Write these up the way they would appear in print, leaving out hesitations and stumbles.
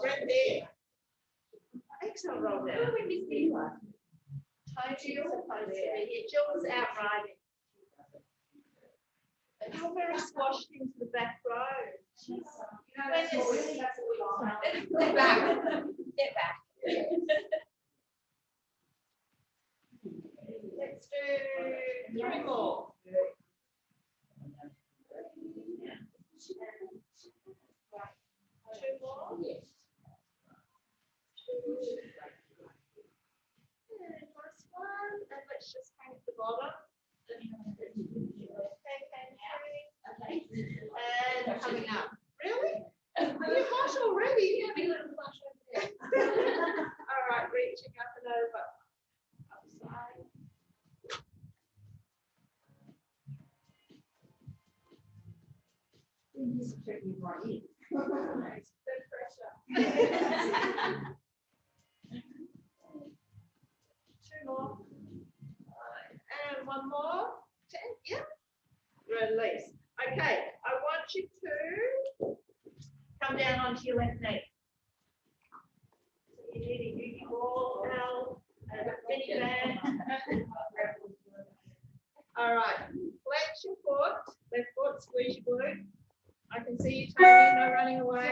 Right there. Excellent roll down. Where we missed anyone? Jill's supposed to be here. Jill was out riding. And you're very squashed into the back row. When it's- Get back. Get back. Let's do 3 more. Two more. Yes. And last one, and let's just hang at the bottom. Hang, and coming up. Really? You're hot already? All right, reaching up and over. Upside. Just checking right in. Good pressure. 2 more. And 1 more. 10. Yeah. Release. Okay. I want you to come down onto your left knee. So you need a Yugi ball, L, and a mini band. All right. Flex your foot. Left foot. Squeeze your glute. I can see you, Tony. No running away.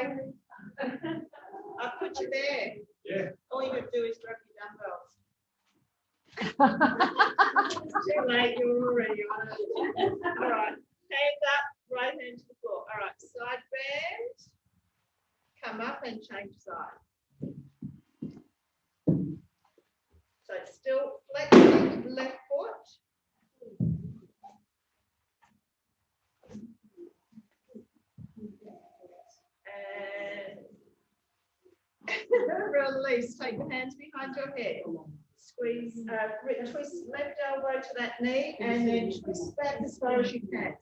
I put you there. Yeah. All you got to do is grab your dumbbells. It's too late, you're already on it. All right, hands up, right hand to the floor. All right, side bend, come up and change side. So it's still flexing left foot. And release, take your hands behind your head. Squeeze, twist left elbow to that knee and then twist back as far as you can.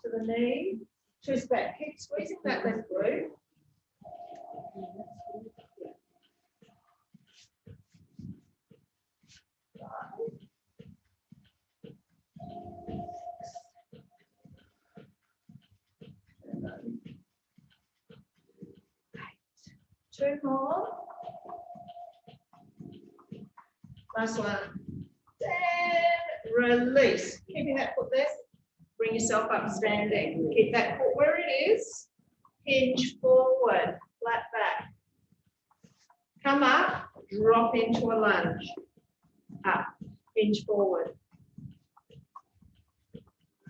To the knee, twist back. Keep squeezing that left glute. Two more. Last one. And release. Keeping that foot there. Bring yourself up standing. Keep that foot where it is. Hinge forward. Flat back. Come up. Drop into a lunge. Up. Hinge forward.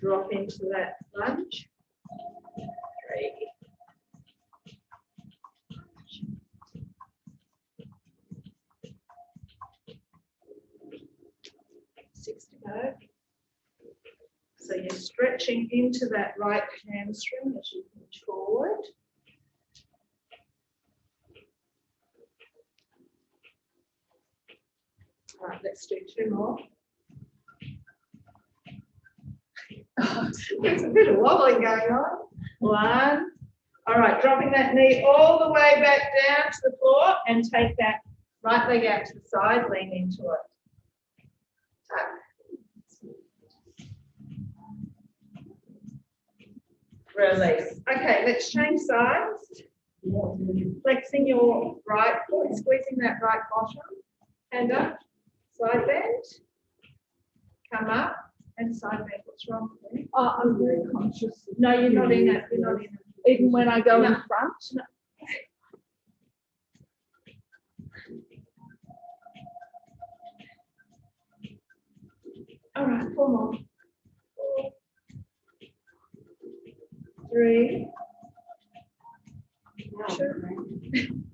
Drop into that lunge. 3. 6 to go. So you're stretching into that right hamstring as you hinge forward. All right, let's do 2 more. There's a bit of wobbling going on. 1. All right, dropping that knee all the way back down to the floor and take that right leg out to the side, lean into it. Tuck. Release. Okay, let's change sides. Flexing your right foot, squeezing that right bottom. Hand up, side bend. Come up and side bend. What's wrong with you? I'm very conscious. No, you're not in it. You're not in it. Even when I go No. in front. No. All right, 4 more. 4, 3, 2.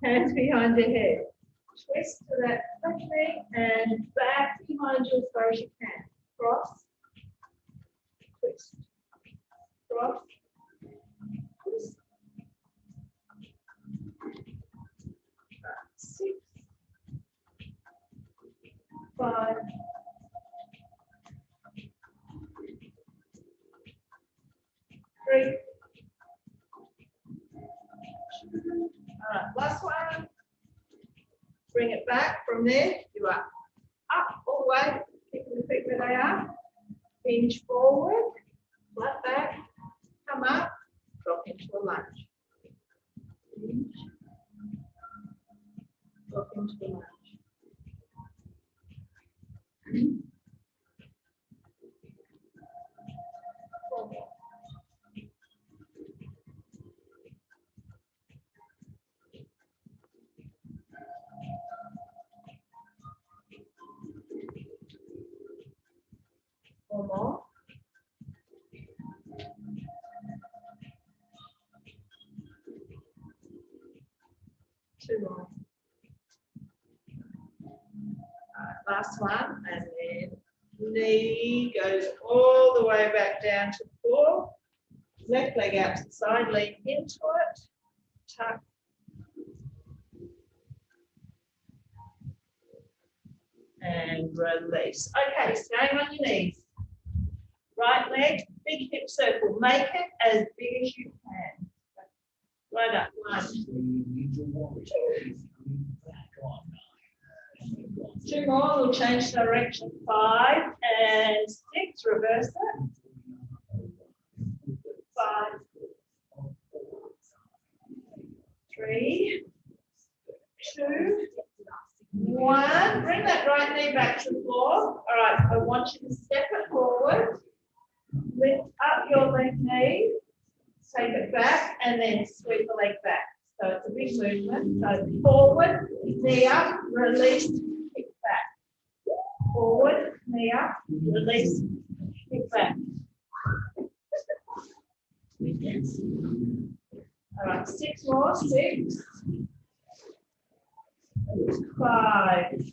Hands behind your head. Twist to that left knee and back behind you as far as you can. Cross. Twist. Cross. Twist. 6. 5. 3. All right, last one. Bring it back from there. You are up all the way, keeping the feet where they are. Hinge forward, flat back, come up, drop into a lunge. 2 more. Last one, and then knee goes all the way back down to the floor. Left leg out to the side, lean into it, tuck. And release. Okay, staying on your knees. Right leg, big hip circle. Make it as big as you can. Right up. 1, 2 more. We'll change direction. 5 and 6. Reverse it. 5, 3, 2, 1. Bring that right knee back to the floor. All right, I want you to step it forward. Lift up your left knee. Take it back and then sweep the leg back. So it's a big movement. So forward, knee up, release, kick back. Forward, knee up, release, kick back. All right, 6 more. 6, 5,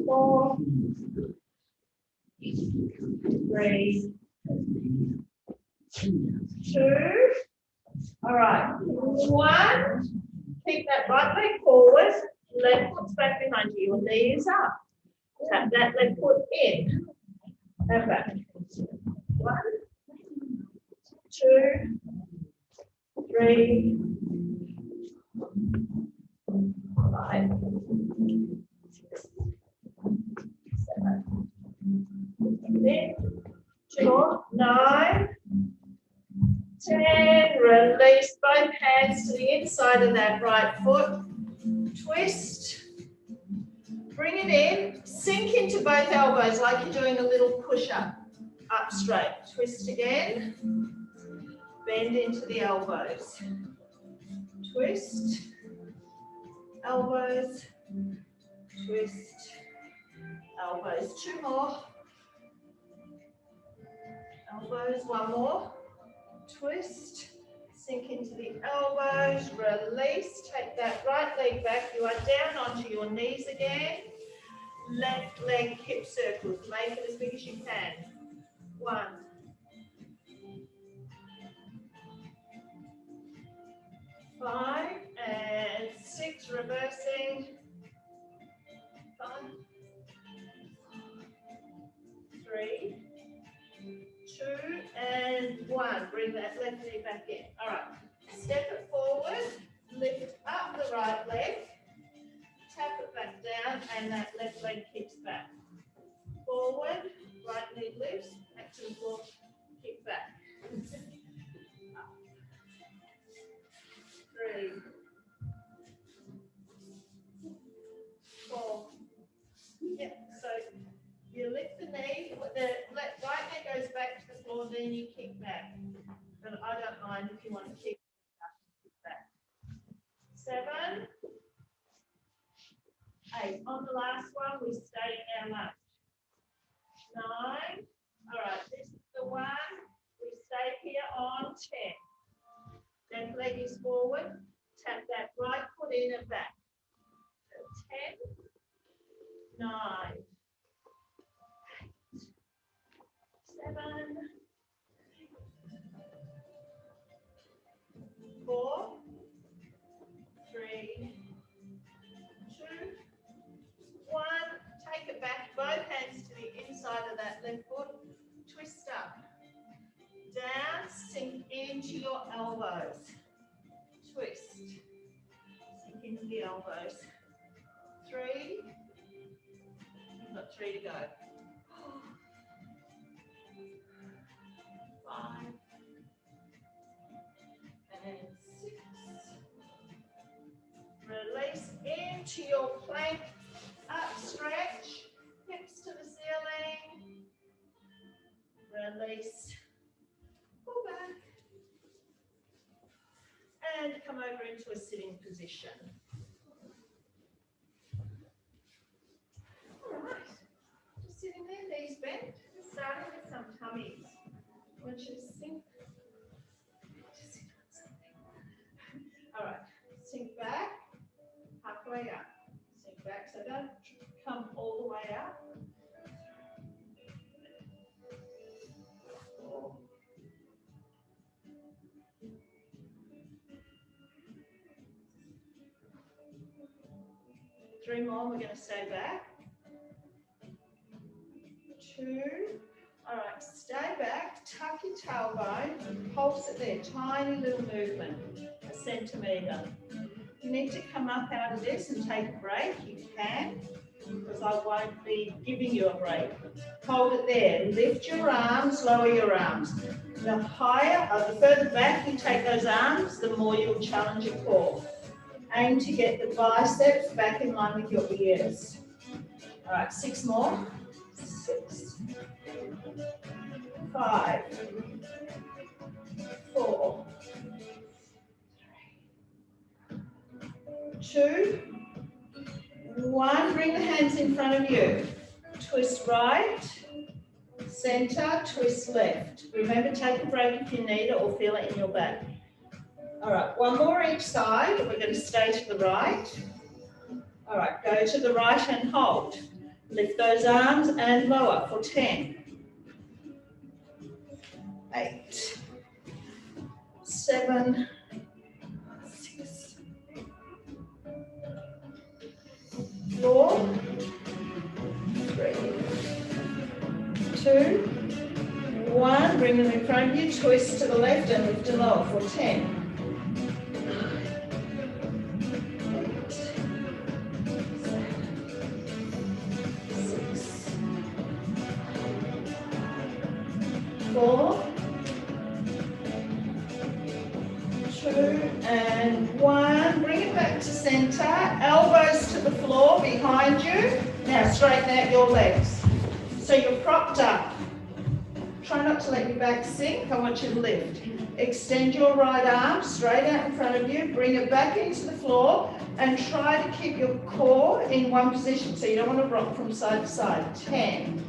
4, 3, 2. All right, 1. Keep that right leg forward. Left foot's back behind you. Your knee is up. Tap that left foot in. And back. 1, 2, 3, 5, 6, 7, 8, 2 more. 9, 10. Release both hands to the inside of that right foot. Twist. Bring it in. Sink into both elbows like you're doing a little push-up. Up straight. Twist again. Bend into the elbows. Twist. Elbows. Twist. Elbows. 2 more. Elbows. 1 more. Twist. Sink into the elbows. Release. Take that right leg back. You are down onto your knees again. Left leg hip circles. Make it as big as you can. 1, 5 and 6. Reversing. 5, 3, 2 and 1. Bring that left knee back in. All right. Step it forward. Lift up the right leg. Tap it back down, and that left leg kicks back. Forward. Right knee lifts. Back to the floor. Kick back. 3, 4. Yep. So you lift the knee. The right knee goes back to the floor. Then you kick back. But I don't mind if you want to kick back. 7, 8. On the last one, we stay our lunge. 9. All right, this is the one. We stay here on 10. Left leg is forward. Tap that right foot in and back. So 10, 9, 8, 7, 4, 3, 2, 1. Take it back, both hands to the inside of that left foot. Twist up. Down, sink into your elbows. Twist. Sink into the elbows. 3. You've got 3 to go. 5. And 6. Release into your plank. Up, stretch. Hips to the ceiling. Release. Pull back. And come over into a sitting position. All right. Just sitting there, knees bent. Starting with some tummies. I want you to sink. Just sit on something. All right. way up. Sink back, so don't come all the way up. 4. 3 more, we're going to stay back. 2. All right, stay back, tuck your tailbone, pulse it there, tiny little movement, a centimetre. You need to come up out of this and take a break, you can, because I won't be giving you a break. Hold it there, lift your arms, lower your arms. The higher, the further back you take those arms, the more you'll challenge your core. Aim to get the biceps back in line with your ears. All right, 6 more. 6, 5, 4, 2, 1. Bring the hands in front of you. Twist right, center, twist left. Remember, take a break if you need it or feel it in your back. All right, 1 more each side. We're going to stay to the right. All right, go to the right and hold. Lift those arms and lower for 10. 8, 7, 6, 4, 3, 2, 1. Bring them in front of you. Twist to the left and lift and lower for 10. 4, 2, and 1. Bring it back to center. Elbows to the floor behind you. Now straighten out your legs. So you're propped up. Try not to let your back sink. I want you to lift. Extend your right arm straight out in front of you. Bring it back into the floor and try to keep your core in one position. So you don't want to rock from side to side. 10.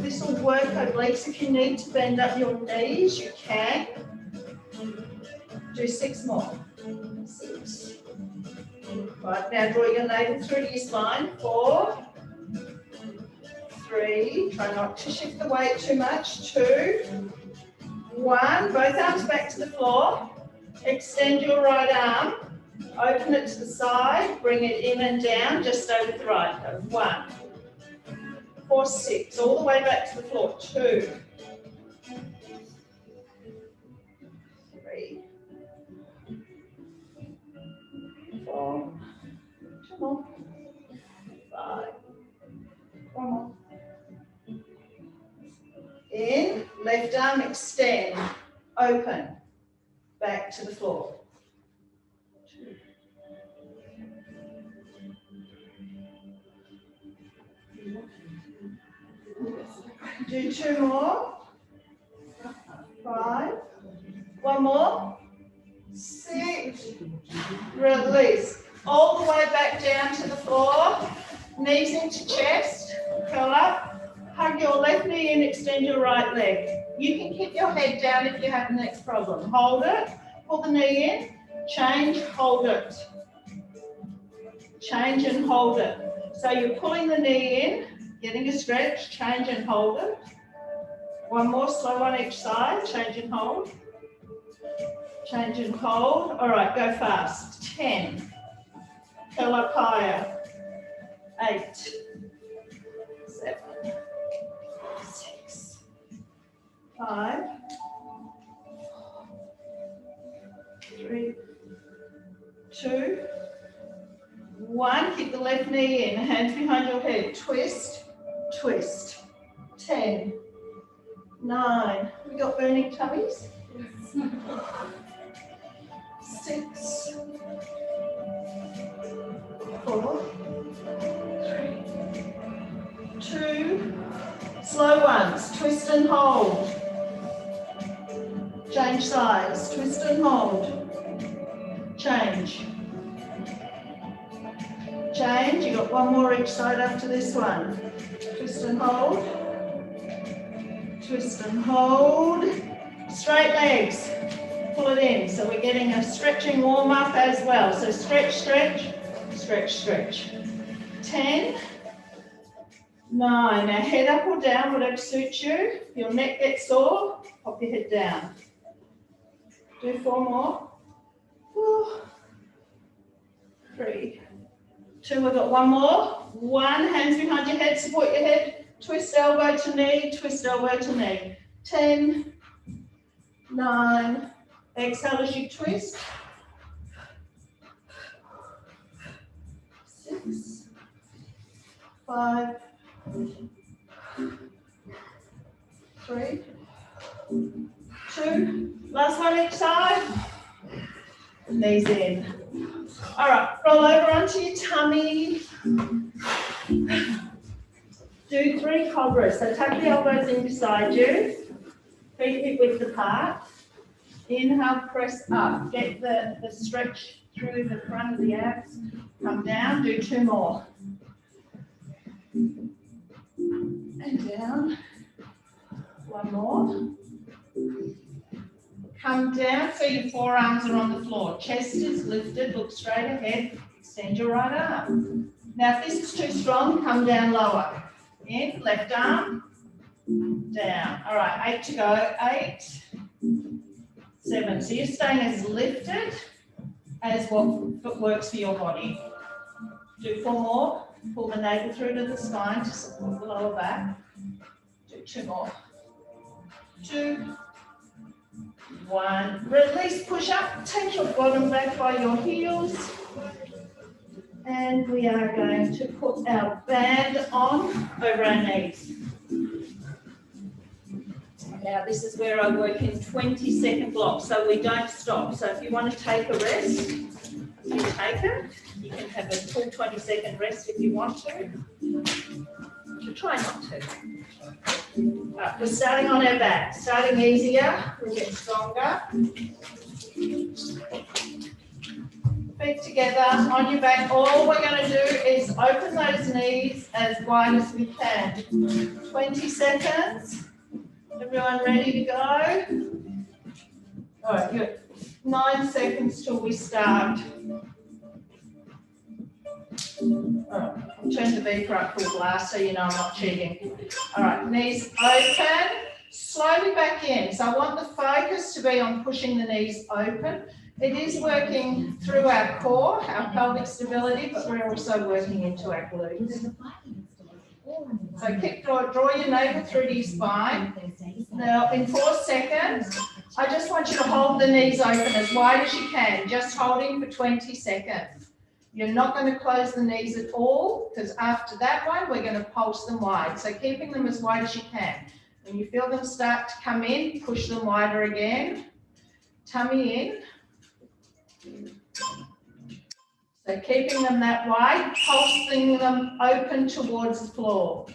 This will work obliques. If you need to bend up your knees, you can. Do 6 more. 6. Right, now draw your navel through to your spine. 4, 3. Try not to shift the weight too much. 2, 1. Both arms back to the floor. Extend your right arm. Open it to the side. Bring it in and down just over the right. 1. 4, 6, all the way back to the floor. 2, 3, 4, 2 more, 5, 1 more. In, left arm extend, open, back to the floor. 2. Do 2 more. 5. 1 more. 6. Release. All the way back down to the floor. Knees into chest. Curl up. Hug your left knee and extend your right leg. You can keep your head down if you have the next problem. Hold it. Pull the knee in. Change. Hold it. Change and hold it. So you're pulling the knee in. Getting a stretch, change and hold it. 1 more, slow on each side, change and hold. Change and hold. All right, go fast. 10. Curl up higher. 8. 7. 6. 5. 3. 2. 1. Keep the left knee in, hands behind your head. Twist. Twist. 10, 9. We got burning tummies? 6, 4, 3, 2. Slow ones. Twist and hold. Change sides. Twist and hold. Change. Change. You got 1 more each side after this one. Twist and hold. Twist and hold. Straight legs. Pull it in. So we're getting a stretching warm up as well. So stretch, stretch. Stretch, stretch. 10, 9. Now head up or down, whatever suits you. If your neck gets sore, pop your head down. Do 4 more. 4, 3, 2. We've got 1 more. 1. Hands behind your head, support your head. Twist elbow to knee, twist elbow to knee. 10, 9. Exhale as you twist. 6, 5, 3, 2. Last one each side. Knees in. All right, roll over onto your tummy. Do 3 cobras. So tuck the elbows in beside you. Feet hip width apart. Inhale, press up. Get the stretch through the front of the abs. Come down, do 2 more. And down. 1 more. Come down so your forearms are on the floor. Chest is lifted, look straight ahead. Extend your right arm. Now if this is too strong, come down lower. In, left arm, down. All right, 8 to go. 8, 7. So you're staying as lifted as what works for your body. Do 4 more. Pull the navel through to the spine to support the lower back. Do 2 more. 2, 1. Release, push up. Take your bottom back by your heels. And we are going to put our band on over our knees. Now this is where I work in 20-second blocks, so we don't stop. So if you want to take a rest, you take it. You can have a full 20-second rest if you want to. But try not to. Right, we're starting on our back. Starting easier, we'll get stronger. Feet together on your back. All we're going to do is open those knees as wide as we can. 20 seconds. Everyone ready to go? All right, good. 9 seconds till we start. All right, I'll turn the beeper up full blast so you know I'm not cheating. All right, knees open. Slowly back in. So I want the focus to be on pushing the knees open. It is working through our core, our pelvic stability, but we're also working into our glutes. So draw your navel through to your spine. Now, in 4 seconds, I just want you to hold the knees open as wide as you can, just holding for 20 seconds. You're not going to close the knees at all, because after that one, we're going to pulse them wide. So keeping them as wide as you can. When you feel them start to come in, push them wider again. Tummy in. So keeping them that wide, pulsing them open towards the floor.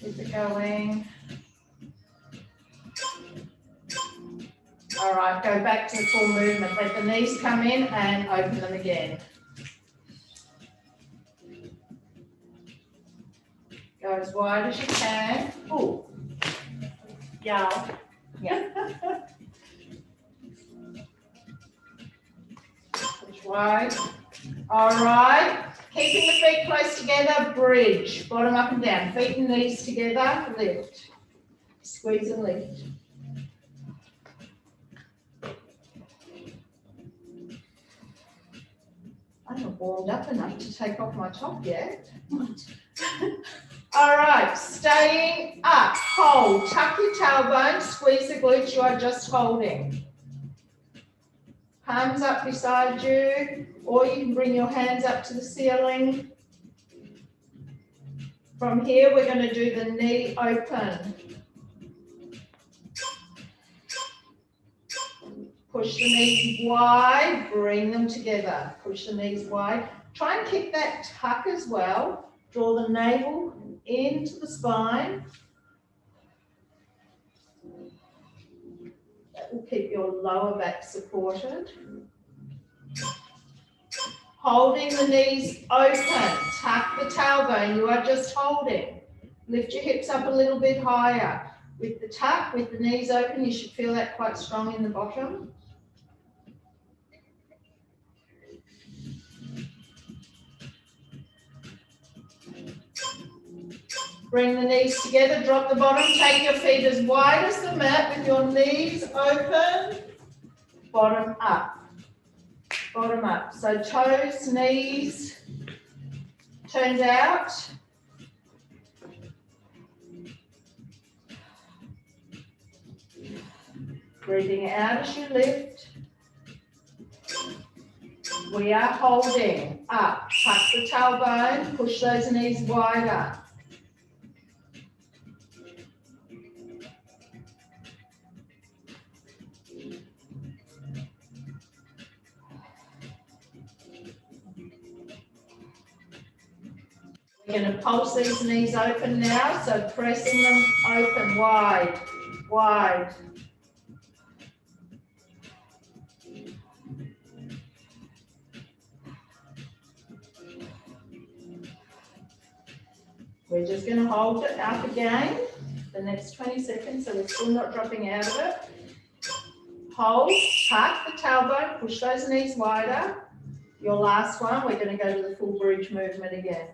Keep it going. All right, go back to the full movement. Let the knees come in and open them again. Go as wide as you can. Ooh. Yeah. Yeah. Push wide. All right. Keeping the feet close together, bridge. Bottom up and down. Feet and knees together, lift. Squeeze and lift. I'm not warmed up enough to take off my top yet. All right, staying up, hold, tuck your tailbone, squeeze the glutes you are just holding. Palms up beside you, or you can bring your hands up to the ceiling. From here, we're going to do the knee open. Push the knees wide, bring them together. Push the knees wide. Try and keep that tuck as well. Draw the navel into the spine. That will keep your lower back supported. Holding the knees open. Tuck the tailbone you are just holding. Lift your hips up a little bit higher. With the tuck, with the knees open, you should feel that quite strong in the bottom. Bring the knees together, drop the bottom, take your feet as wide as the mat with your knees open, bottom up. Bottom up. So toes, knees, turned out. Breathing out as you lift. We are holding up. Tuck the tailbone, push those knees wider. We're going to pulse these knees open now, so pressing them open, wide, wide. We're just going to hold it up again the next 20 seconds, so we're still not dropping out of it. Hold, tuck the tailbone, push those knees wider. Your last one, we're going to go to the full bridge movement again.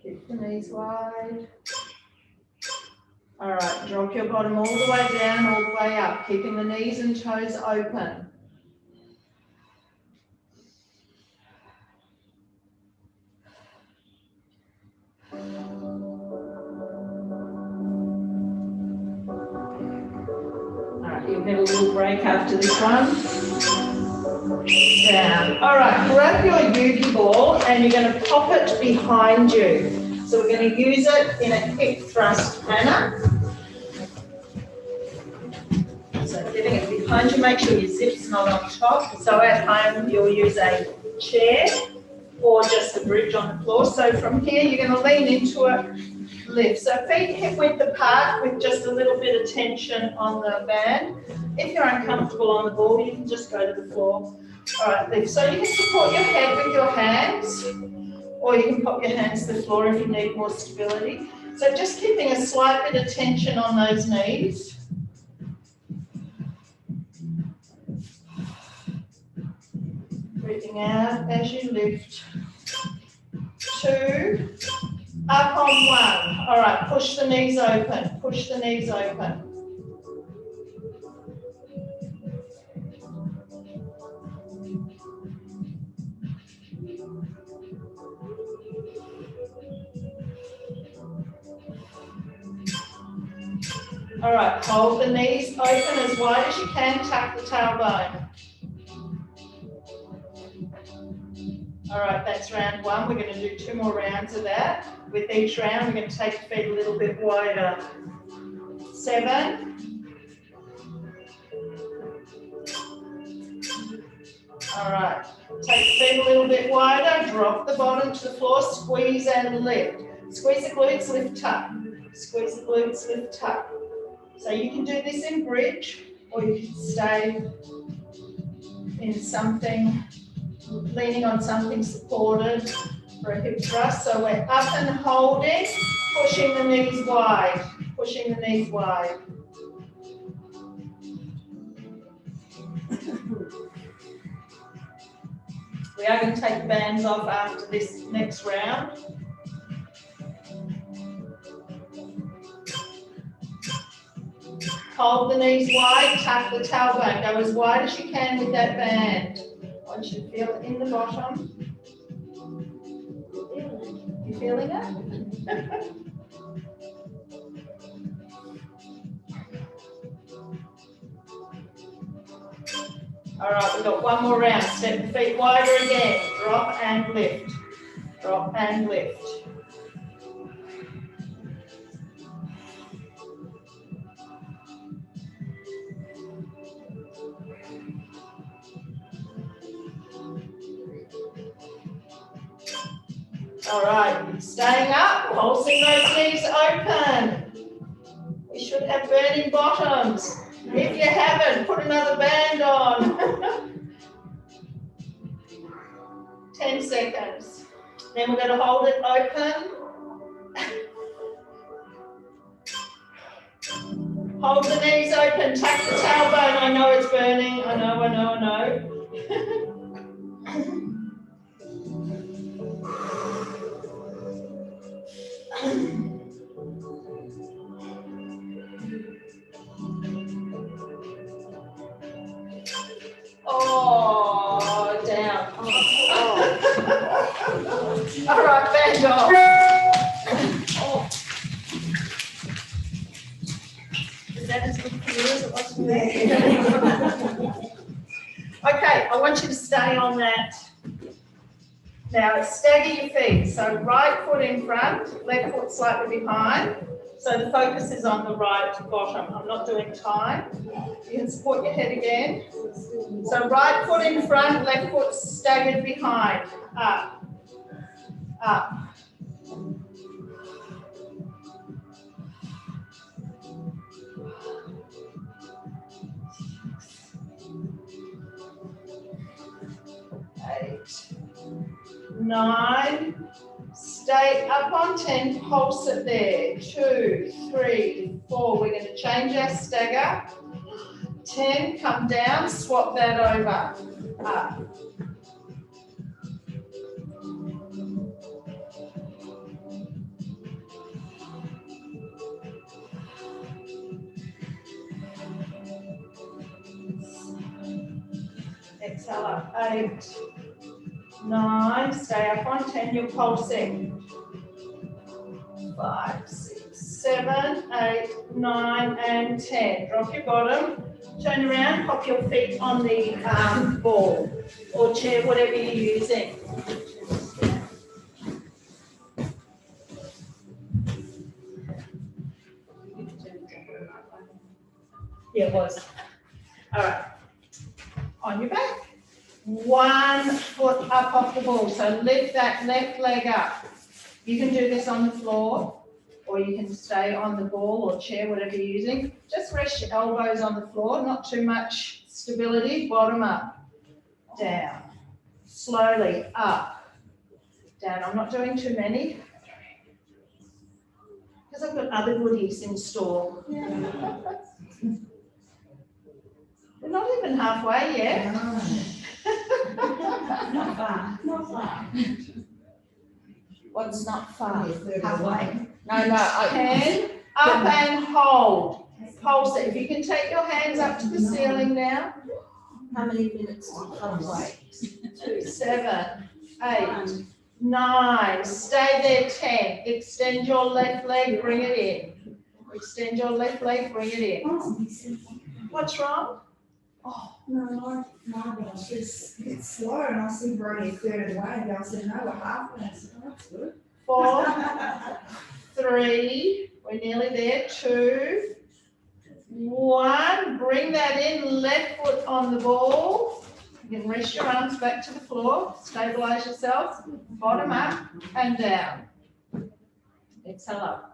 Keep the knees wide. All right, drop your bottom all the way down, all the way up, keeping the knees and toes open. All right, you'll get a little break after this one. Down. All right, grab your Yugi ball and you're going to pop it behind you. So we're going to use it in a hip thrust manner. So getting it behind you, make sure your zip's not on top. So at home you'll use a chair or just a bridge on the floor. So from here you're going to lean into it, lift. So feet hip width apart with just a little bit of tension on the band. If you're uncomfortable on the ball, you can just go to the floor. All right, lift. So you can support your head with your hands, or you can pop your hands to the floor if you need more stability. So just keeping a slight bit of tension on those knees. Breathing out as you lift. 2, up on 1. All right, push the knees open, push the knees open. All right, hold the knees open as wide as you can, tuck the tailbone. All right, that's round 1. We're going to do 2 more rounds of that. With each round, we're going to take the feet a little bit wider. 7. All right, take the feet a little bit wider, drop the bottom to the floor, squeeze and lift. Squeeze the glutes, lift, tuck. Squeeze the glutes, lift, tuck. So you can do this in bridge, or you can stay in something, leaning on something supported for a hip thrust. So we're up and holding, pushing the knees wide, pushing the knees wide. We are going to take the bands off after this next round. Hold the knees wide, tuck the tailbone. Go as wide as you can with that band. Once you feel it in the bottom. You feeling it? All right, we've got 1 more round. Step the feet wider again. Drop and lift. Drop and lift. All right, staying up, pulsing those knees open. We should have burning bottoms. If you haven't, put another band on. 10 seconds. Then we're going to hold it open. Hold the knees open, tap the tailbone. I know it's burning. I know. Oh, down. All right, bend off. Is that as good for you as it was for me? Okay, I want you to stay on that. Now, stagger your feet. So right foot in front, left foot slightly behind. So the focus is on the right bottom. I'm not doing time. You can support your head again. So right foot in front, left foot staggered behind. Up, up. Eight, 9, stay up on 10, pulse it there. 2, 3, 4. We're going to change our stagger. 10, come down, swap that over. Up. Exhale up. 8, 9, stay up on 10, you're pulsing. 5, 6, 7, 8, 9, and 10. Drop your bottom, turn around, pop your feet on the ball or chair, whatever you're using. Yeah, it was. All right. On your back. 1 foot up off the ball. So lift that left leg up. You can do this on the floor or you can stay on the ball or chair, whatever you're using. Just rest your elbows on the floor, not too much stability. Bottom up, down, slowly up, down. I'm not doing too many because I've got other goodies in store. We're not even halfway yet. Not far, not far. What's not far? Halfway. No, 10, up and hold. Pulse it. If you can take your hands up to the ceiling now. How many minutes to halfway? 2, 7, 8, 9. Stay there, 10. Extend your left leg, bring it in. Extend your left leg, bring it in. What's wrong? Oh, no, it's slow and I see we're only a third of the way and I said, no, we're halfway. I said, oh, that's good. 4, 3, we're nearly there. 2, 1. Bring that in, left foot on the ball. You can rest your arms back to the floor, stabilize yourself, bottom up and down. Exhale up.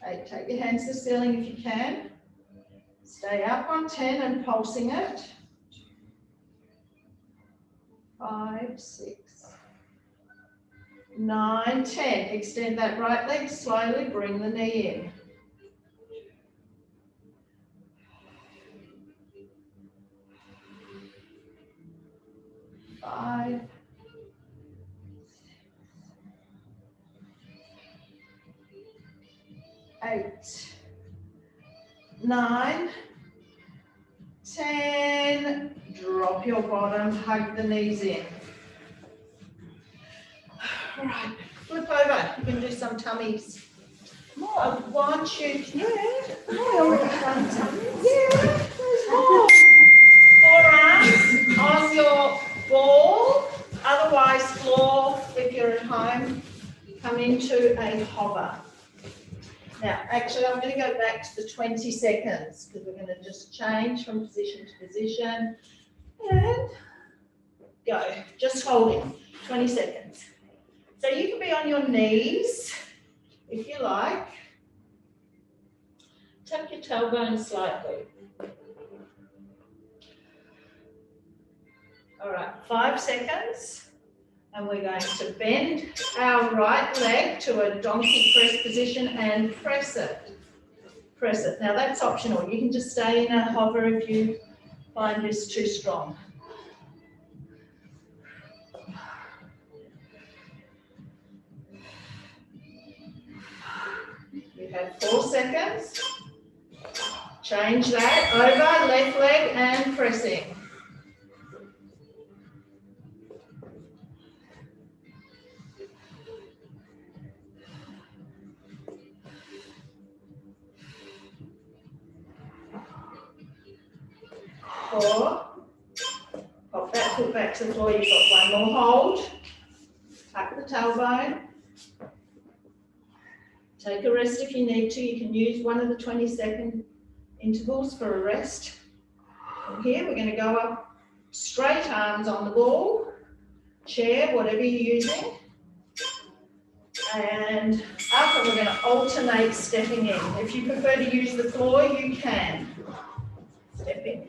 Hey, take your hands to the ceiling if you can. Stay up on 10 and pulsing it. 5, 6, 9, 10. Extend that right leg slowly, bring the knee in. 5, 8, 9, 10. Drop your bottom, hug the knees in. All right, flip over. You can do some tummies. I want you to, there's more. Forearms on your ball, otherwise floor if you're at home. Come into a hover. Now, actually, I'm going to go back to the 20 seconds because we're going to just change from position to position. And go. Just hold it. 20 seconds. So you can be on your knees if you like. Tuck your tailbone slightly. All right, 5 seconds. And we're going to bend our right leg to a donkey press position and press it. Press it. Now that's optional. You can just stay in a hover if you find this too strong. You have 4 seconds. Change that over, left leg and pressing. Four. Pop that foot back to the floor. You've got one more hold. Tuck the tailbone. Take a rest if you need to. You can use one of the 20-second intervals for a rest. From here, we're going to go up straight arms on the ball, chair, whatever you're using. And up, and we're going to alternate stepping in. If you prefer to use the floor, you can. Step in.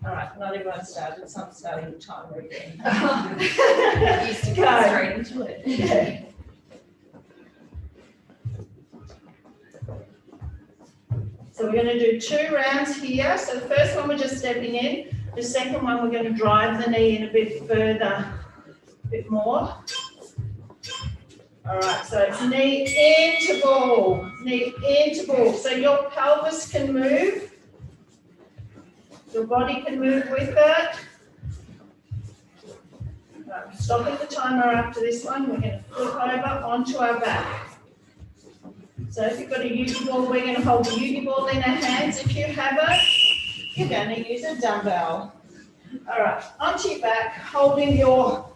All right, not everyone started, some starting the timer again. Used to go straight into it. Yeah. So we're going to do 2 rounds here. So the first one we're just stepping in. The second one we're going to drive the knee in a bit further, a bit more. All right, so it's knee into ball, knee into ball. So your pelvis can move. Your body can move with it. Right, stopping the timer after this one. We're going to flip over onto our back. So if you've got a Yugi ball, we're going to hold the Yugi ball in our hands. If you have it, you're going to use a dumbbell. All right, onto your back, holding your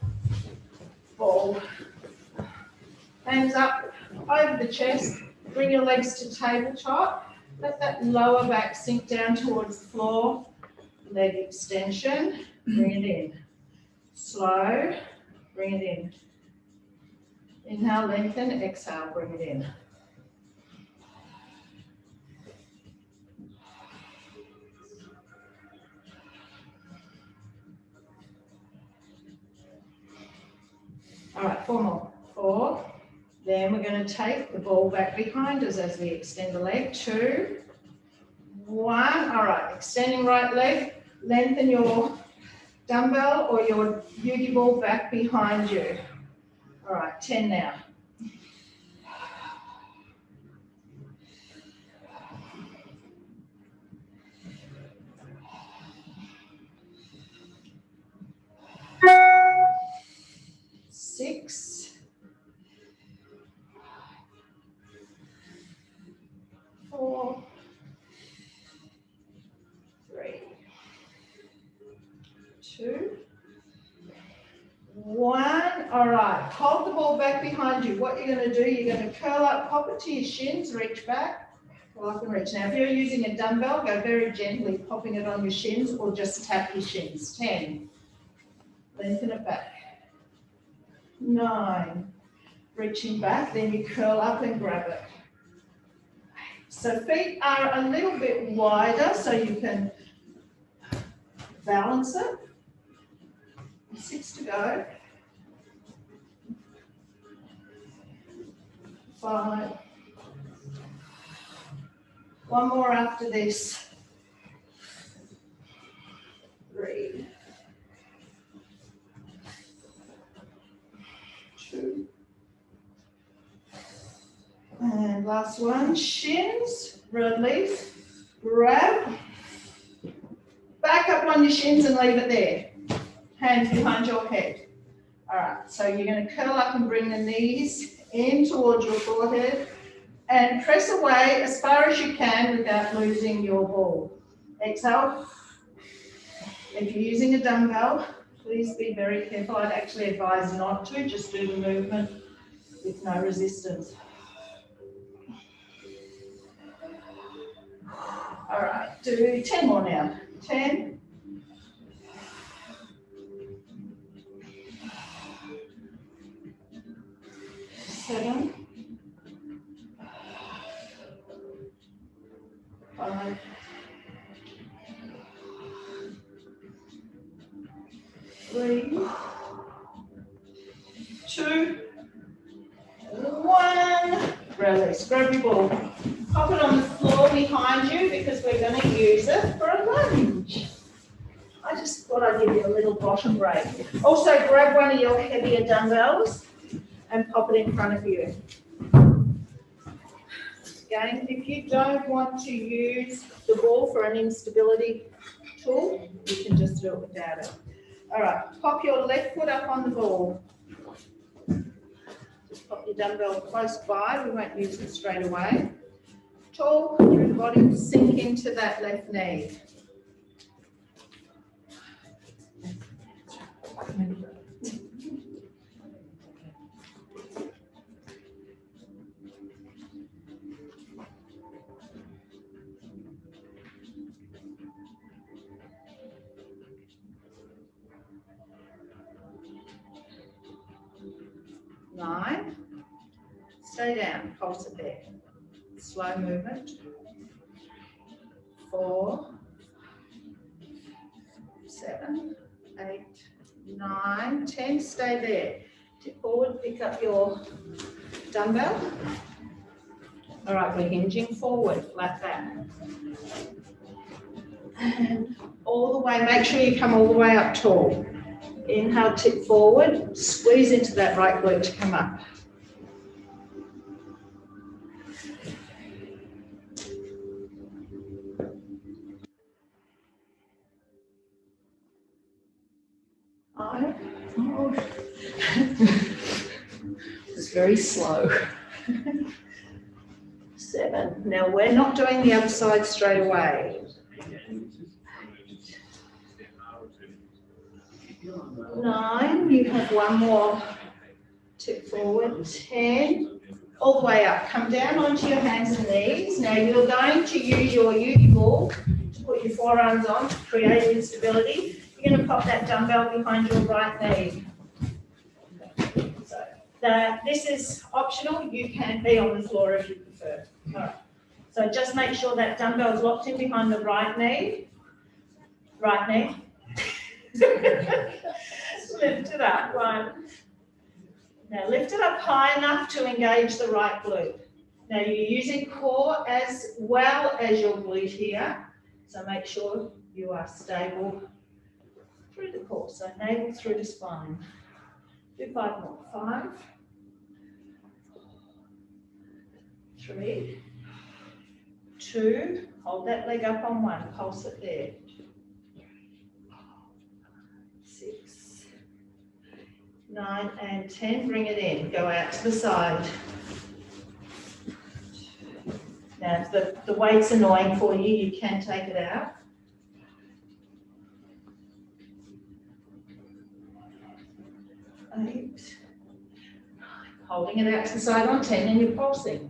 ball. Hands up over the chest. Bring your legs to tabletop. Let that lower back sink down towards the floor. Leg extension. Bring it in. Slow. Bring it in. Inhale, lengthen. Exhale, bring it in. All right, 4 more. 4. Then we're going to take the ball back behind us as we extend the leg. 2, 1. All right, extending right leg. Lengthen your dumbbell or your Yugi ball back behind you. All right, 10 now. Six, 4, 3, 2, 1. All right, hold the ball back behind you. What you're going to do, you're going to curl up, pop it to your shins, reach back, curl up and reach. Now, if you're using a dumbbell, go very gently, popping it on your shins or just tap your shins. 10, lengthen it back. 9, reaching back, then you curl up and grab it. So feet are a little bit wider so you can balance it. 6 to go. 5. 1 more after this. 3. 2. And last one, shins, release, grab, back up on your shins and leave it there. Hands behind your head. All right, so you're going to curl up and bring the knees in towards your forehead and press away as far as you can without losing your ball. Exhale. If you're using a dumbbell, please be very careful. I'd actually advise not to, just do the movement with no resistance. All right, do 10 more now. 10, 3, 2, 1. Release. Grab your ball. Pop it on the floor behind you because we're going to use it for a lunge. I just thought I'd give you a little bottom break. Also, grab one of your heavier dumbbells and pop it in front of you. Again, if you don't want to use the ball for an instability tool, you can just do it without it. All right, pop your left foot up on the ball. Just pop your dumbbell close by. We won't use it straight away. Tall through the body, sink into that left knee. Nine. Stay down, pulse it there. Slow movement. 4, 7, 8, 9, 10. Stay there. Tip forward, pick up your dumbbell. All right, we're hinging forward, flat back. And all the way, make sure you come all the way up tall. Inhale, tip forward, squeeze into that right glute to come up. It's very slow. 7. Now we're not doing the other side straight away. 9, you have one more. Tip forward. 10, all the way up. Come down onto your hands and knees. Now you're going to use your uni ball to put your forearms on to create instability. You're going to pop that dumbbell behind your right knee. So this is optional. You can be on the floor if you prefer. All right. So just make sure that dumbbell is locked in behind the right knee. Right knee. Lift it up. 1. Now lift it up high enough to engage the right glute. Now you're using core as well as your glute here. So make sure you are stable through the core. So navel through the spine. Do 5 more. 5, 3, 2. Hold that leg up on 1. Pulse it there. 6, 9 and 10. Bring it in. Go out to the side. Now, if the weight's annoying for you, you can take it out. 8, 9. Holding it out to the side on 10 and you're pulsing.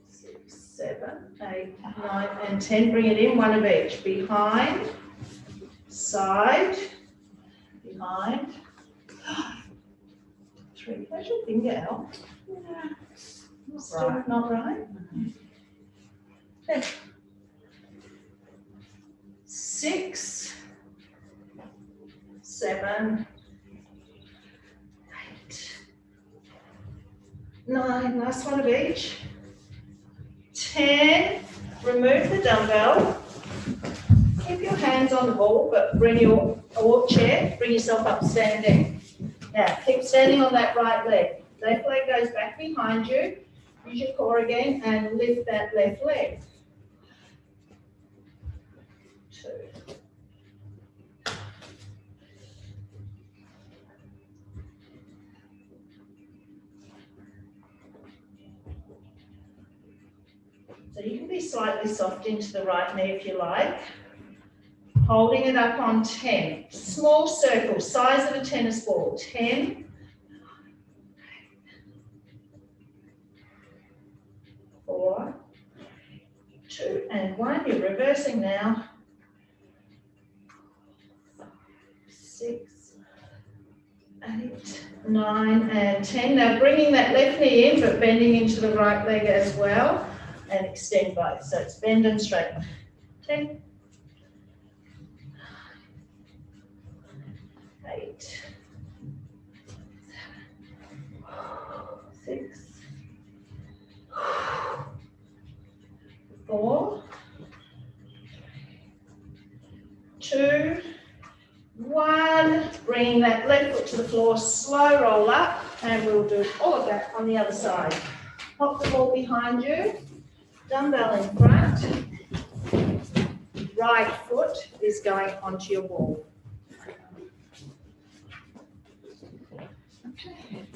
6, 7, 8, 9 and 10. Bring it in. 1 of each. Behind. Side, behind. 3. How's your finger out? Yeah. Still not right. 6, 7, 8, 9. Last one of each. 10. Remove the dumbbell. Keep your hands on the ball, but bring your chair, bring yourself up standing. Now, keep standing on that right leg. Left leg goes back behind you. Use your core again and lift that left leg. 2. So you can be slightly soft into the right knee if you like. Holding it up on 10. Small circle, size of a tennis ball. 10. 4, 2 and 1. You're reversing now. 6, 8, 9 and 10. Now bringing that left knee in but bending into the right leg as well and extend both. So it's bend and straighten. 10. 8, 6, 4, 2, 1. Bring that left foot to the floor, slow roll up, and we'll do all of that on the other side. Pop the ball behind you, dumbbell in front. Right foot is going onto your ball. Okay.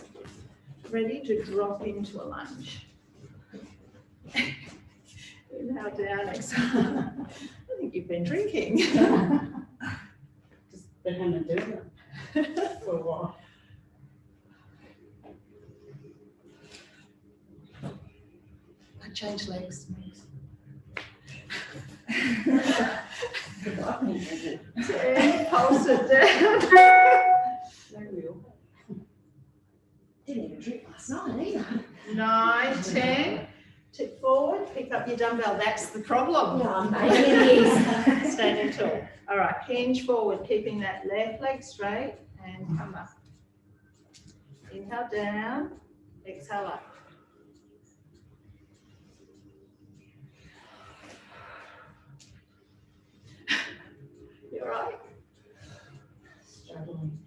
Ready to drop into a lunge. Now down, exhale. I think you've been drinking. Just been having to do it for a while. I change legs. Ten, pulse it down. Didn't even drink last night either. 9, 10. Tip forward, pick up your dumbbell. That's the problem. Yeah, mate, it is. Standing tall. All right, hinge forward, keeping that left leg straight and come up. Inhale down, exhale up. You all right? Struggling.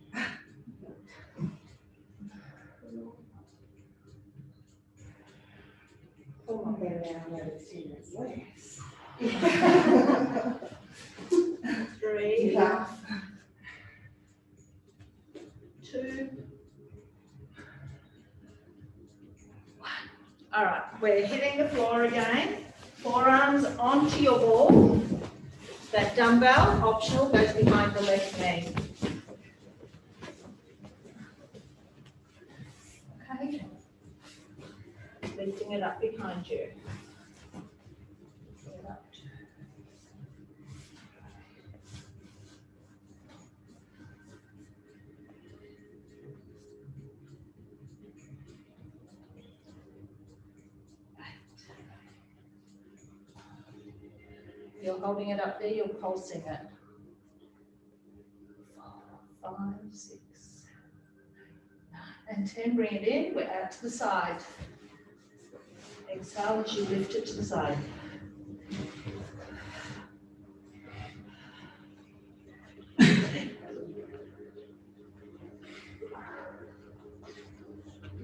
Oh, I'm better now, I'm ready to see this legs. 3, Yeah. 2, 1. All right, we're hitting the floor again. Forearms onto your ball. That dumbbell, optional, goes behind the left knee. Okay. Lifting it up behind you. Bring it up. You're holding it up there, you're pulsing it. 4, 5, 6, 9, and 10. Bring it in. We're out to the side. Exhale as you lift it to the side.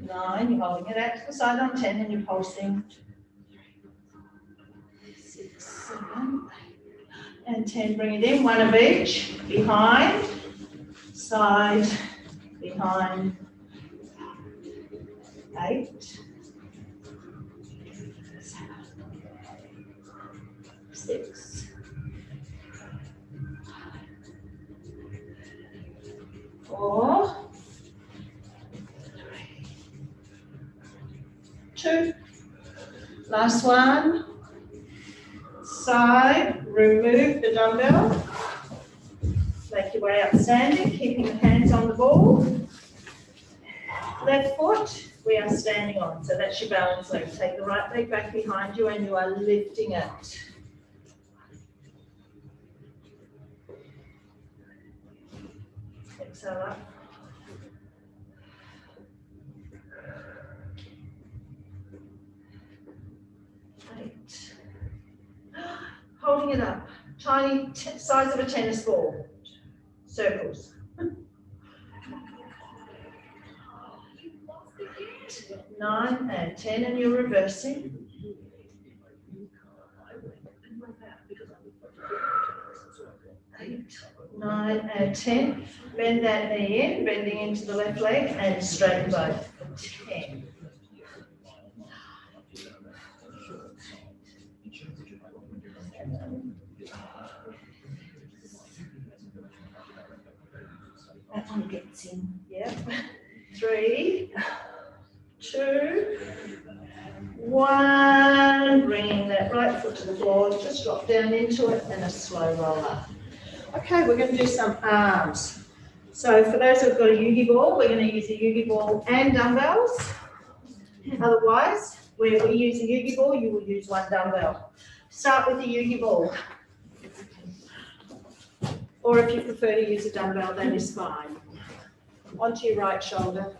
Nine, you're holding it out to the side on 10 and you're pulsing. 6, 7, 8, and 10. Bring it in, one of each. Behind, side, behind. 8, 6, 4, 3, 2. Last one. Side, remove the dumbbell. Make your way up standing, keeping the hands on the ball. Left foot, we are standing on, so that's your balance leg. Take the right leg back behind you and you are lifting it. Exhale up. Holding it up, tiny size of a tennis ball, circles. 9 and 10, and you're reversing. 8, 9 and 10. Bend that knee in, bending into the left leg, and straighten both. 10. That one gets in. Yep. 3, 2, 1. Bringing that right foot to the floor. Just drop down into it and a slow roll up. Okay, we're going to do some arms. So for those who've got a Yugi ball, we're going to use a Yugi ball and dumbbells. Otherwise, where we use a Yugi ball, you will use one dumbbell. Start with the Yugi ball. Or if you prefer to use a dumbbell, that is fine. onto your right shoulder.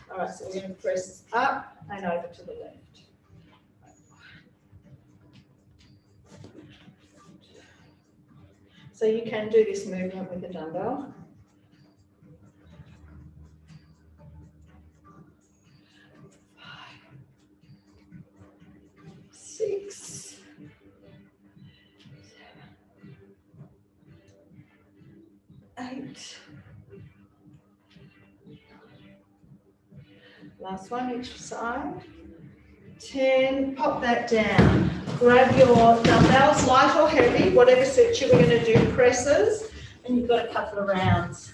All right, so we're going to press up and over to the left. So you can do this movement with a dumbbell. 6, 8. Last one each side. 10. Pop that down. Grab your dumbbells, light or heavy, whatever suits you. We're going to do presses, and you've got a couple of rounds.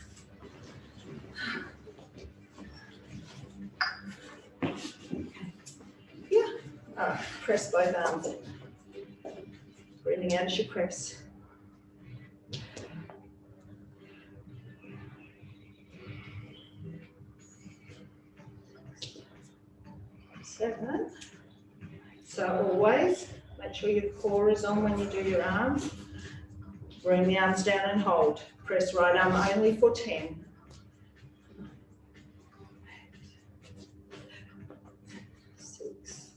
Yeah. All right. Press both arms in. Breathing out as you press. 7. So always make sure your core is on when you do your arms. Bring the arms down and hold. Press right arm only for 10. 6.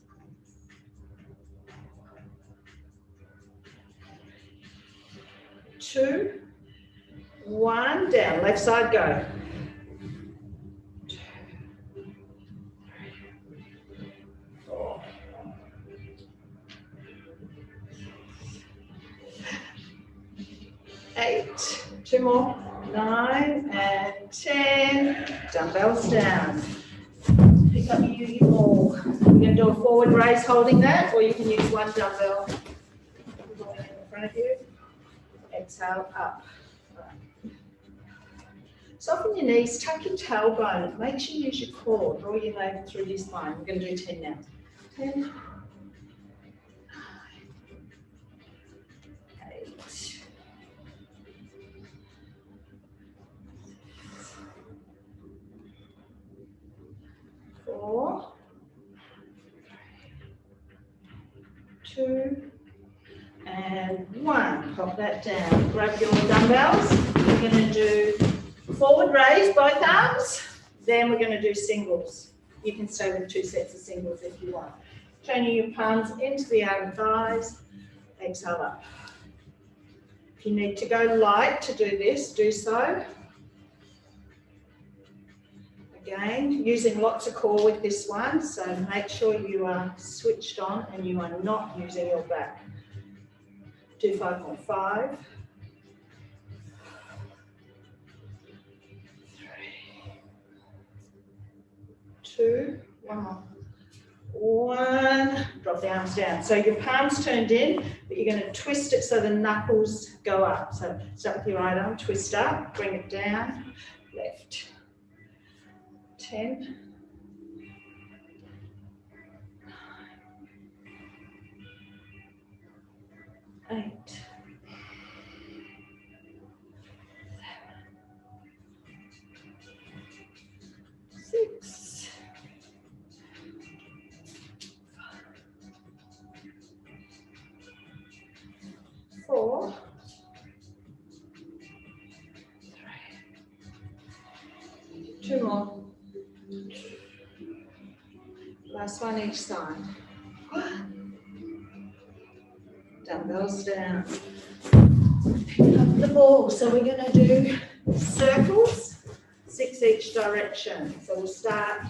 2, 1, down. Left side, go. 2, 3, 4. 8, 2 more, 9 and 10, dumbbells down. Pick up your Yugi ball. We're going to do a forward raise holding that, or you can use one dumbbell in front of you. Exhale, up. Soften your knees, tuck your tailbone, make sure you use your core, draw your navel through your spine. We're going to do 10 now. 10, 8, 4, 2, and 1. Pop that down. Grab your dumbbells. We're going to do forward raise, both arms. Then we're going to do singles. You can stay with 2 sets of singles if you want. Turning your palms into the outer thighs. Exhale up. If you need to go light to do this, do so. Again, using lots of core with this one, so make sure you are switched on and you are not using your back. Do 5.5. 3, 2, 1 more. 1, drop the arms down. So your palms turned in, but you're going to twist it so the knuckles go up. So start with your right arm, twist up, bring it down, left. 10, 8, 6, 4, 3, 2 more. Last one each side. Dumbbells down. Pick up the ball. So we're going to do circles, 6 each direction. So we'll start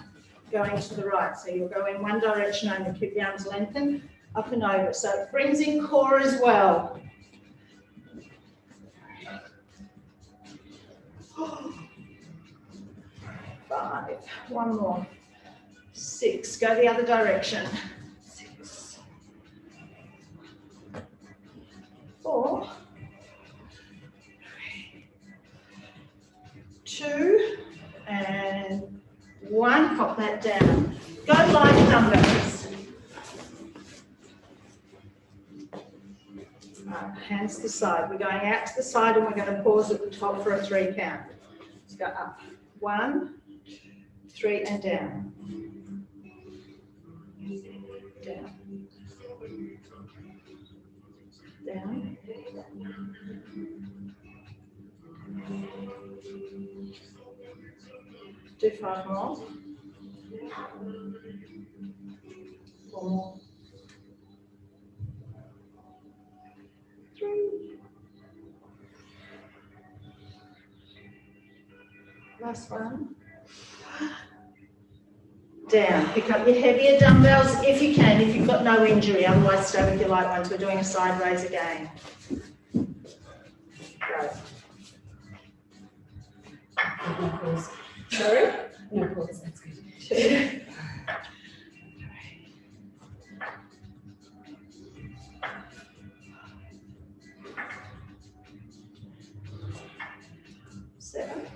going to the right. So you'll go in one direction only, keep the arms lengthened, up and over. So it brings in core as well. 5, 1 more. 6, go the other direction. 6, 4, 2, and 1. Pop that down. Go light dumbbells. Hands to the side. We're going out to the side and we're going to pause at the top for a 3 count. Let's go up. 1, 2, 3, and down. Down. Down. Do 5 more. 4 more. 3. Last one. Down. Pick up your heavier dumbbells if you can, if you've got no injury, otherwise stay with your light ones. We're doing a side raise again. Go. Sorry? No, pause, that's good. 2. 7.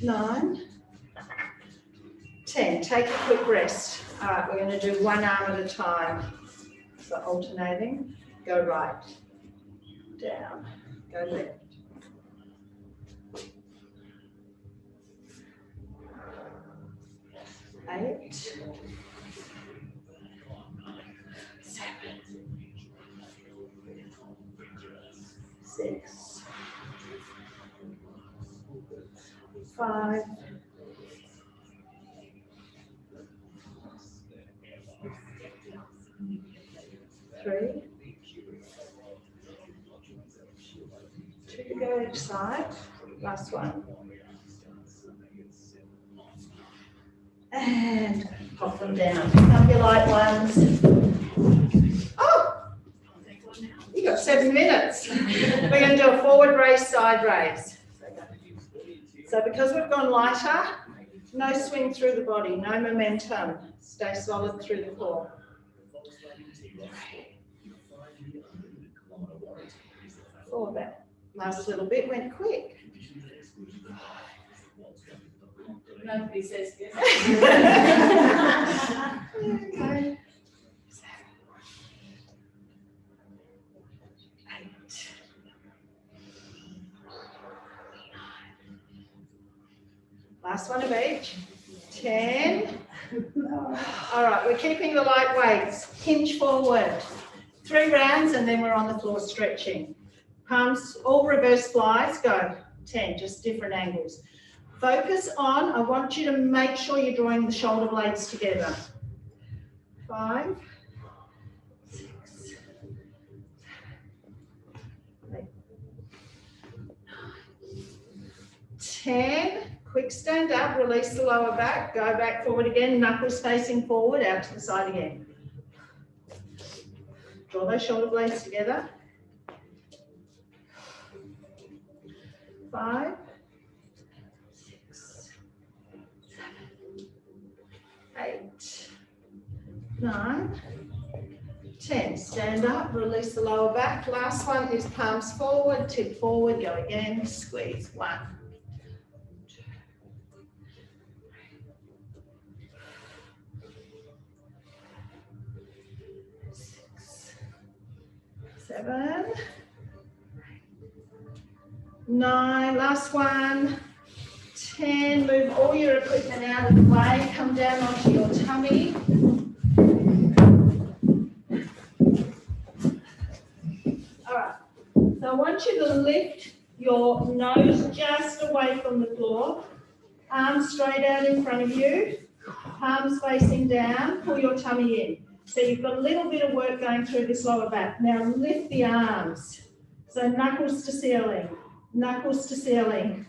9. 10. Take a quick rest. All right, we're going to do one arm at a time. So alternating. Go right. Down. Go left. 8. 7. 6. 5. 3. 2 go each side. Last one. And pop them down. Pick up your light ones. Oh! You got 7 minutes. We're going to do a forward raise, side raise. So because we've gone lighter, no swing through the body, no momentum. Stay solid through the core. Oh, that last little bit went quick. Nobody says yes. Okay. 8. 9. Last one of each. 10. All right, we're keeping the light weights. Hinge forward. 3 rounds and then we're on the floor stretching. Palms, all reverse flies, go. 10, just different angles. Focus on, I want you to make sure you're drawing the shoulder blades together. 5, 6, 7, 8, 9, 10. Quick stand up, release the lower back, go back forward again, knuckles facing forward, out to the side again. Draw those shoulder blades together. 5, 6, 7, 8, 9, 10. Stand up, release the lower back. Last one is palms forward, tip forward, go again, squeeze. 1, 2, 3, 6, 7, 9, last one, 10, move all your equipment out of the way, come down onto your tummy. All right, so I want you to lift your nose just away from the floor, arms straight out in front of you, palms facing down, pull your tummy in. So you've got a little bit of work going through this lower back. Now lift the arms, so knuckles to ceiling. Knuckles to ceiling.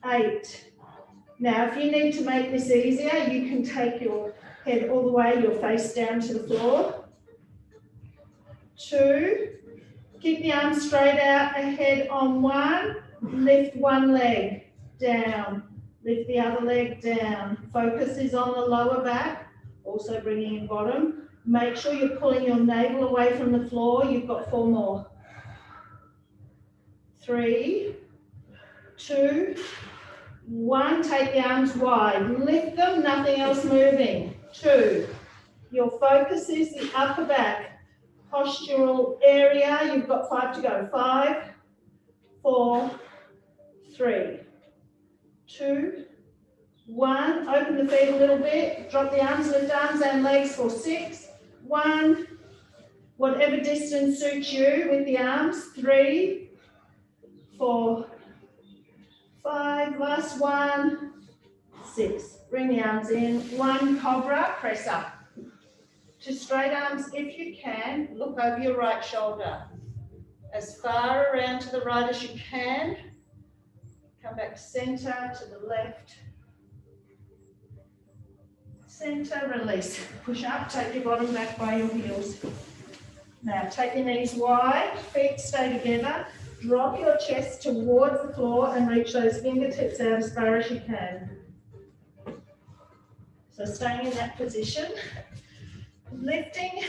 8. Now, if you need to make this easier, you can take your head all the way, your face down to the floor. 2. Keep the arms straight out ahead on 1. Lift one leg down. Lift the other leg down. Focus is on the lower back, also bringing in bottom. Make sure you're pulling your navel away from the floor. You've got 4 more. 3, 2, 1. Take the arms wide. Lift them, nothing else moving. 2. Your focus is the upper back. Postural area. You've got 5 to go. 5, 4, 3, 2, 1. Open the feet a little bit. Drop the arms, lift arms and legs for 6, 1. Whatever distance suits you with the arms. 3, 4, 5, last one, 6. Bring the arms in, 1 cobra, press up. To straight arms, if you can, look over your right shoulder. As far around to the right as you can. Come back center to the left. Center, release. Push up, take your bottom back by your heels. Now take your knees wide, feet stay together. Drop your chest towards the floor and reach those fingertips out as far as you can. So staying in that position. Lifting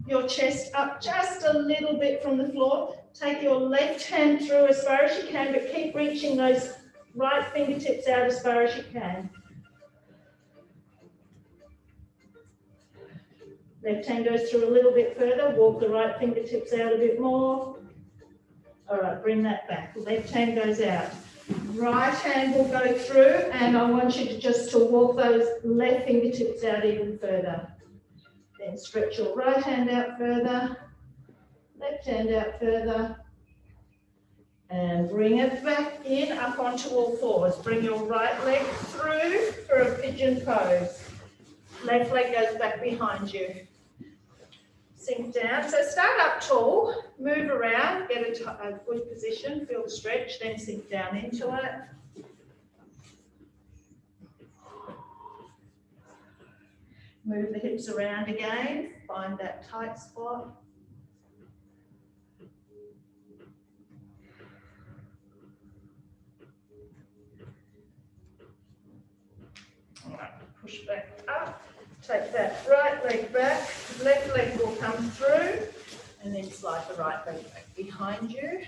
your chest up just a little bit from the floor. Take your left hand through as far as you can, but keep reaching those right fingertips out as far as you can. Left hand goes through a little bit further. Walk the right fingertips out a bit more. All right, bring that back. Left hand goes out. Right hand will go through, and I want you to just walk those left fingertips out even further. Then stretch your right hand out further, left hand out further, and bring it back in up onto all fours. Bring your right leg through for a pigeon pose. Left leg goes back behind you. Sink down. So start up tall, move around, get a good position, feel the stretch, then sink down into it. Move the hips around again, find that tight spot. All right, push back up, take that right leg back, left leg will come through, and then slide the right leg back behind you.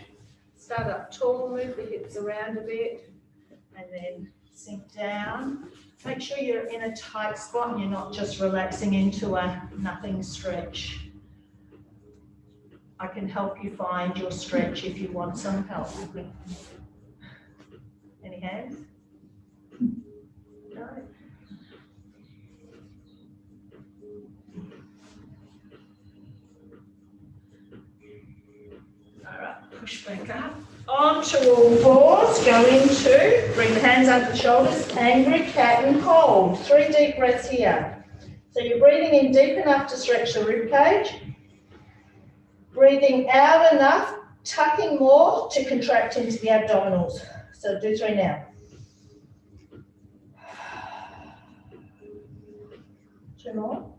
Start up tall, move the hips around a bit, and then sink down. Make sure you're in a tight spot and you're not just relaxing into a nothing stretch. I can help you find your stretch if you want some help. Any hands? No? All right, push back up. Onto all fours, go into, bring the hands under the shoulders, angry cat and hold. 3 deep breaths here. So you're breathing in deep enough to stretch the rib cage. Breathing out enough, tucking more to contract into the abdominals. So do 3 now. 2 more.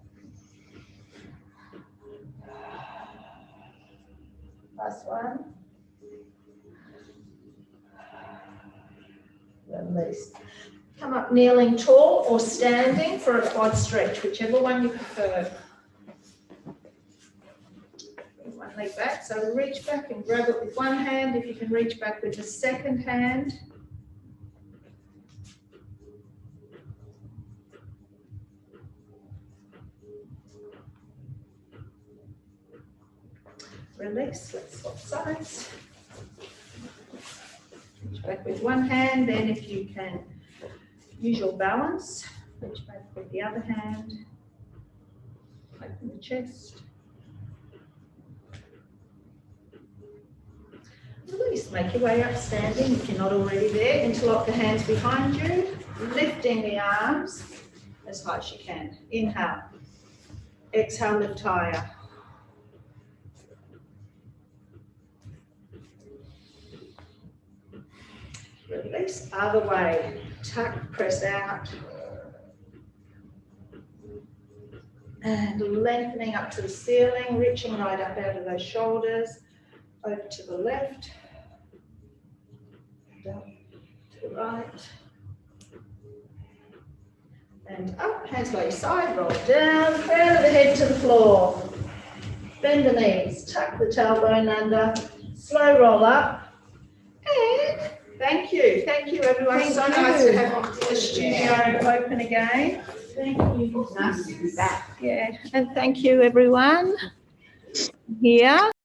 Last one. Release. Come up kneeling tall or standing for a quad stretch, whichever one you prefer. Bring one leg back, so reach back and grab it with one hand. If you can reach back with the second hand. Release, let's swap sides. Reach back with one hand, then if you can use your balance, reach back with the other hand, open the chest. Release, make your way up standing if you're not already there, interlock the hands behind you, lifting the arms as high as you can. Inhale, exhale, lift higher. Release, other way, tuck, press out. And lengthening up to the ceiling, reaching right up out of those shoulders, over to the left, down to the right, and up, hands by your side, roll down, crown of the head to the floor. Bend the knees, tuck the tailbone under, slow roll up, and thank you everyone. Thank So you. nice to have the studio open again. Thank you. Nice to be back. Yeah, and thank you everyone here.